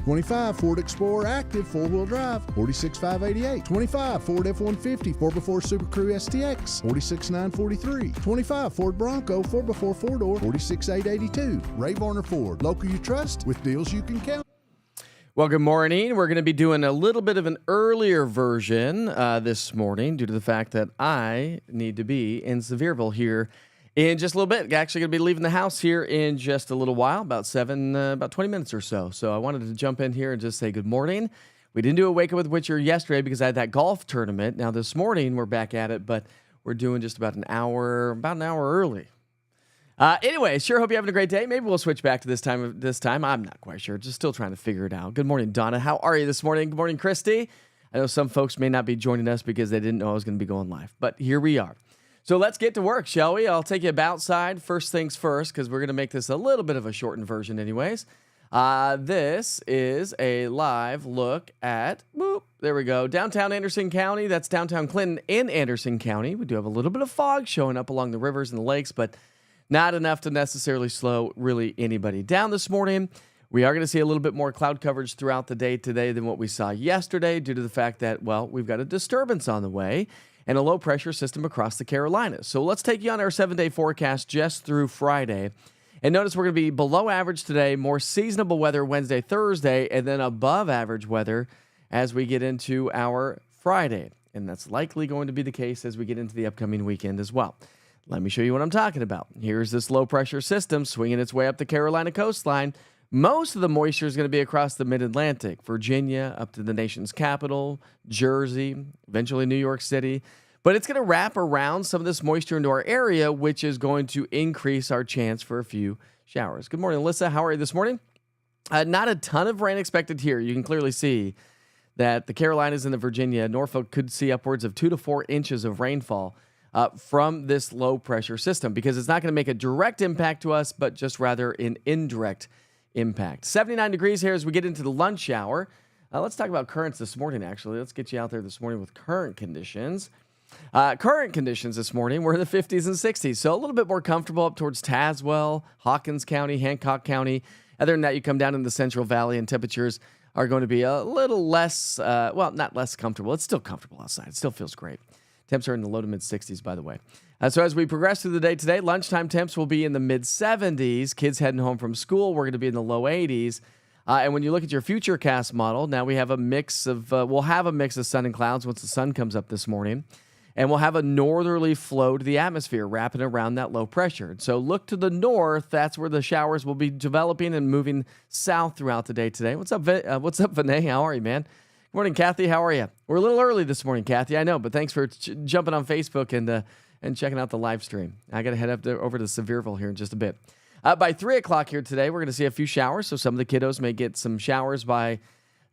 25 Ford Explorer Active 4-wheel drive, $46,588. 25 Ford F-150 4x4 Super Crew STX, $46,943. 25 Ford Bronco 4x4 4-door, $46,882. Ray Varner Ford, local you trust with deals you can count. Well, good morning. We're going to be doing a little bit of an earlier version this morning due to the fact that I need to be in Sevierville here in just a little bit. Actually going to be leaving the house here in just a little while, about 20 minutes or so. So I wanted to jump in here and just say good morning. We didn't do a Wake Up with Witcher yesterday because I had that golf tournament. Now this morning we're back at it, but we're doing just about an hour early. Anyway, sure hope you're having a great day. Maybe we'll switch back to this time. I'm not quite sure. Just still trying to figure it out. Good morning, Donna. How are you this morning? Good morning, Christy. I know some folks may not be joining us because they didn't know I was going to be going live, but here we are. So let's get to work, shall we? I'll take you outside first things first because we're going to make this a little bit of a shortened version anyways. This is a live look at, there we go, downtown Anderson County. That's downtown Clinton in Anderson County. We do have a little bit of fog showing up along the rivers and the lakes, but not enough to necessarily slow really anybody down this morning. We are going to see a little bit more cloud coverage throughout the day today than what we saw yesterday due to the fact that, well, we've got a disturbance on the way and a low-pressure system across the Carolinas. So let's take you on our 7-day forecast just through Friday. And notice we're going to be below average today, more seasonable weather Wednesday, Thursday, and then above average weather as we get into our Friday. And that's likely going to be the case as we get into the upcoming weekend as well. Let me show you what I'm talking about. Here's this low-pressure system swinging its way up the Carolina coastline. Most of the moisture is going to be across the mid-Atlantic, Virginia, up to the nation's capital, Jersey, eventually New York City. But it's going to wrap around some of this moisture into our area, which is going to increase our chance for a few showers. Good morning, Alyssa. How are you this morning? Not a ton of rain expected here. You can clearly see that the Carolinas and the Virginia, Norfolk could see upwards of 2 to 4 inches of rainfall from this low-pressure system because it's not going to make a direct impact to us, but just rather an indirect impact. 79 degrees here as we get into the lunch hour. Let's talk about currents this morning, actually. Let's get you out there this morning with current conditions. Current conditions this morning were in the 50s and 60s, so a little bit more comfortable up towards Tazewell, Hawkins County, Hancock County. Other than that, you come down in the Central Valley and temperatures are going to be a little less, not less comfortable. It's still comfortable outside. It still feels great. Temps are in the low to mid-60s, by the way. So as we progress through the day today, lunchtime temps will be in the mid-70s. Kids heading home from school, we're going to be in the low 80s. And when you look at your futurecast model, now we have a mix of, we'll have a mix of sun and clouds once the sun comes up this morning. And we'll have a northerly flow to the atmosphere wrapping around that low pressure. So look to the north. That's where the showers will be developing and moving south throughout the day today. What's up, Vinay? How are you, man? Good morning, Kathy. How are you? We're a little early this morning, Kathy. I know, but thanks for jumping on Facebook and checking out the live stream. I got to head over to Sevierville here in just a bit. By 3 o'clock here today, we're going to see a few showers. So some of the kiddos may get some showers by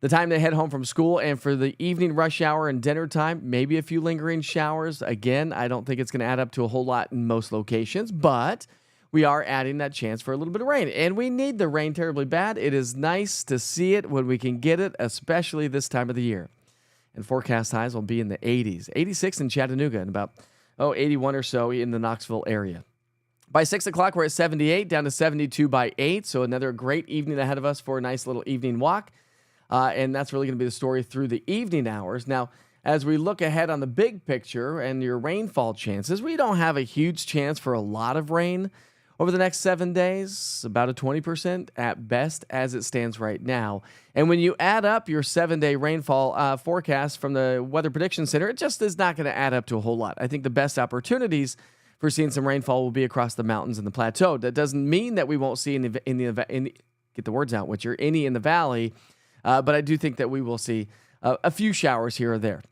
the time they head home from school. And for the evening rush hour and dinner time, maybe a few lingering showers. Again, I don't think it's going to add up to a whole lot in most locations, but we are adding that chance for a little bit of rain. And we need the rain terribly bad. It is nice to see it when we can get it, especially this time of the year. And forecast highs will be in the 80s. 86 in Chattanooga and about 81 or so in the Knoxville area. By 6 o'clock, we're at 78, down to 72 by 8. So another great evening ahead of us for a nice little evening walk. And that's really going to be the story through the evening hours. Now, as we look ahead on the big picture and your rainfall chances, we don't have a huge chance for a lot of rain over the next 7 days, about a 20% at best as it stands right now. And when you add up your 7-day rainfall forecast from the Weather Prediction Center, it just is not going to add up to a whole lot. I think the best opportunities for seeing some rainfall will be across the mountains and the plateau. That doesn't mean that we won't see get the words out, any in the valley, but I do think that we will see a few showers here or there.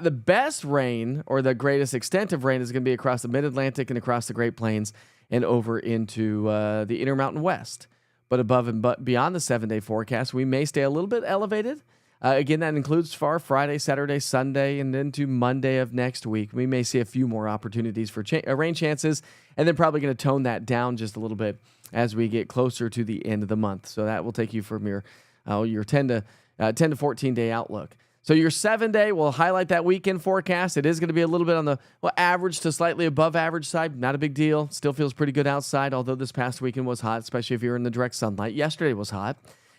The best rain, or the greatest extent of rain, is going to be across the Mid-Atlantic and across the Great Plains and over into the Intermountain West. But above and beyond the 7-day forecast, we may stay a little bit elevated. Again, that includes far Friday, Saturday, Sunday, and into Monday of next week. We may see a few more opportunities for rain chances, and then probably going to tone that down just a little bit as we get closer to the end of the month. So that will take you from your 10 to 14 day outlook. So your 7-day will highlight that weekend forecast. It is going to be a little bit on the average to slightly above average side. Not a big deal. Still feels pretty good outside, although this past weekend was hot, especially if you're in the direct sunlight. Yesterday was hot.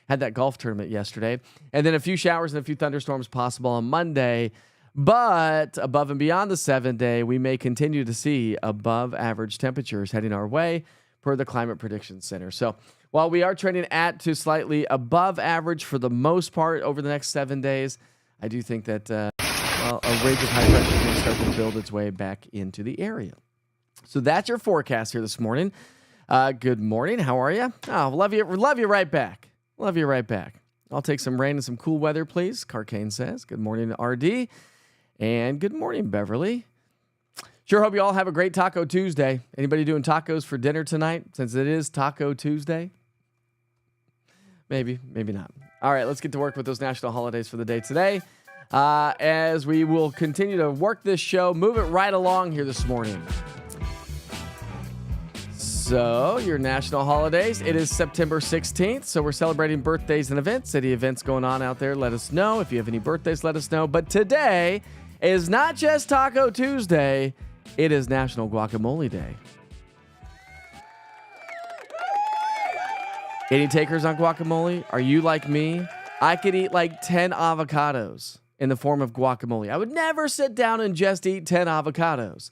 Had that golf tournament yesterday. And then a few showers and a few thunderstorms possible on Monday. But above and beyond the 7-day, we may continue to see above average temperatures heading our way per the Climate Prediction Center. So while we are trending at to slightly above average for the most part over the next 7 days, I do think that a ridge of high pressure is going to start to build its way back into the area. So that's your forecast here this morning. Good morning. How are you? Oh, love you right back. Love you right back. I'll take some rain and some cool weather, please. Carcane says. Good morning, RD. And good morning, Beverly. Sure hope you all have a great Taco Tuesday. Anybody doing tacos for dinner tonight, since it is Taco Tuesday? Maybe, maybe not. All right, let's get to work with those national holidays for the day today. As we will continue to work this show, move it right along here this morning. So, your national holidays, it is September 16th, so we're celebrating birthdays and events. Any events going on out there, let us know. If you have any birthdays, let us know. But today is not just Taco Tuesday, it is National Guacamole Day. Any takers on guacamole? Are you like me? I could eat like 10 avocados in the form of guacamole. I would never sit down and just eat 10 avocados.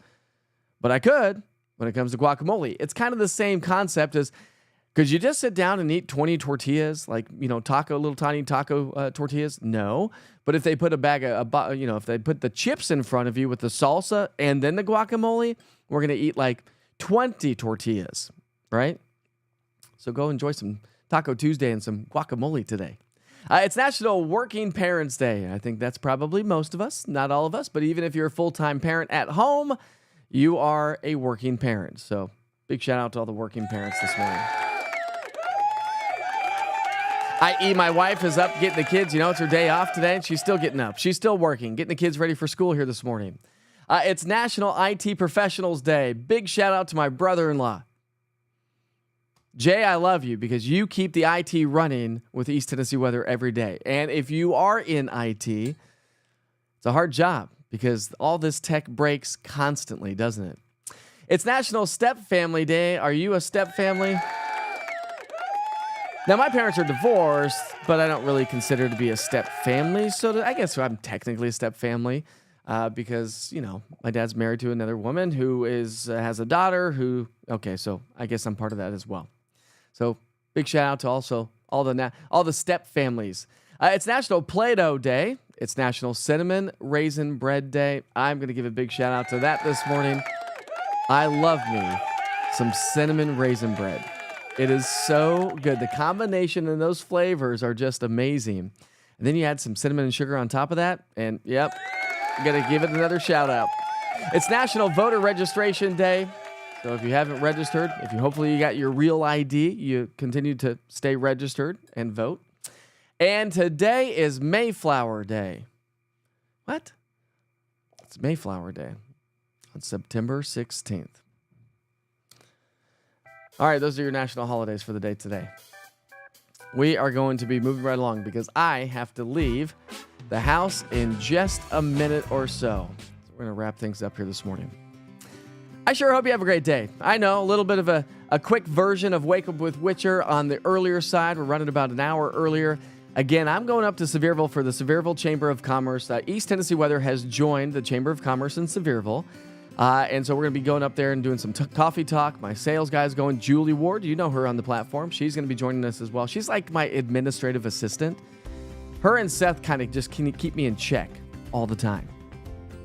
But I could when it comes to guacamole. It's kind of the same concept as, could you just sit down and eat 20 tortillas? Like, little tiny taco tortillas? No. But if they put if they put the chips in front of you with the salsa and then the guacamole, we're going to eat like 20 tortillas, right? So go enjoy some Taco Tuesday and some guacamole today. It's National Working Parents Day. I think that's probably most of us, not all of us, but even if you're a full-time parent at home, you are a working parent. So big shout out to all the working parents this morning. I.e., my wife is up getting the kids. It's her day off today, and she's still getting up. She's still working, getting the kids ready for school here this morning. It's National IT Professionals Day. Big shout out to my brother-in-law. Jay, I love you because you keep the IT running with East Tennessee Weather every day. And if you are in IT, it's a hard job because all this tech breaks constantly, doesn't it? It's National Step Family Day. Are you a step family? Now, my parents are divorced, but I don't really consider to be a step family. So I guess I'm technically a step family because, my dad's married to another woman who has a daughter who, so I guess I'm part of that as well. So big shout out to also all the step families. It's National Play-Doh Day. It's National Cinnamon Raisin Bread Day. I'm going to give a big shout out to that this morning. I love me some cinnamon raisin bread. It is so good. The combination in those flavors are just amazing. And then you add some cinnamon and sugar on top of that. And yep, got to give it another shout out. It's National Voter Registration Day. So if you haven't registered, hopefully you got your real ID, you continue to stay registered and vote. And today is Mayflower Day. What? It's Mayflower Day on September 16th. All right, those are your national holidays for the day today. We are going to be moving right along because I have to leave the house in just a minute or so. We're going to wrap things up here this morning. I sure hope you have a great day. I know, a little bit of a quick version of Wake Up with Witcher on the earlier side. We're running about an hour earlier. Again, I'm going up to Sevierville for the Sevierville Chamber of Commerce. East Tennessee Weather has joined the Chamber of Commerce in Sevierville And so we're going to be going up there and doing some coffee talk. My sales guy's going. Julie Ward, you know her on the platform. She's going to be joining us as well. She's like my administrative assistant. Her and Seth kind of just keep me in check all the time.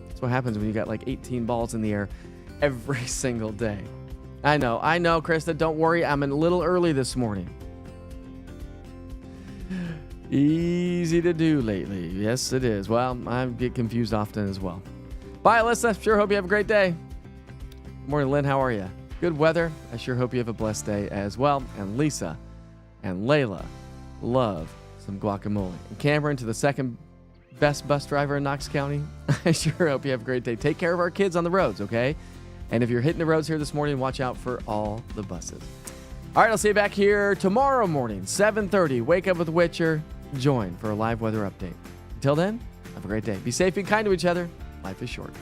That's what happens when you got like 18 balls in the air every single day. I know, Krista. Don't worry. I'm a little early this morning. Easy to do lately. Yes, it is. Well, I get confused often as well. Bye, Alyssa. Sure hope you have a great day. Morning, Lynn. How are you? Good weather. I sure hope you have a blessed day as well. And Lisa and Layla love some guacamole. And Cameron, to the second best bus driver in Knox County, I sure hope you have a great day. Take care of our kids on the roads, okay? And if you're hitting the roads here this morning, watch out for all the buses. All right, I'll see you back here tomorrow morning, 7:30. Wake up with Witcher. Join for a live weather update. Until then, have a great day. Be safe and kind to each other. Life is short.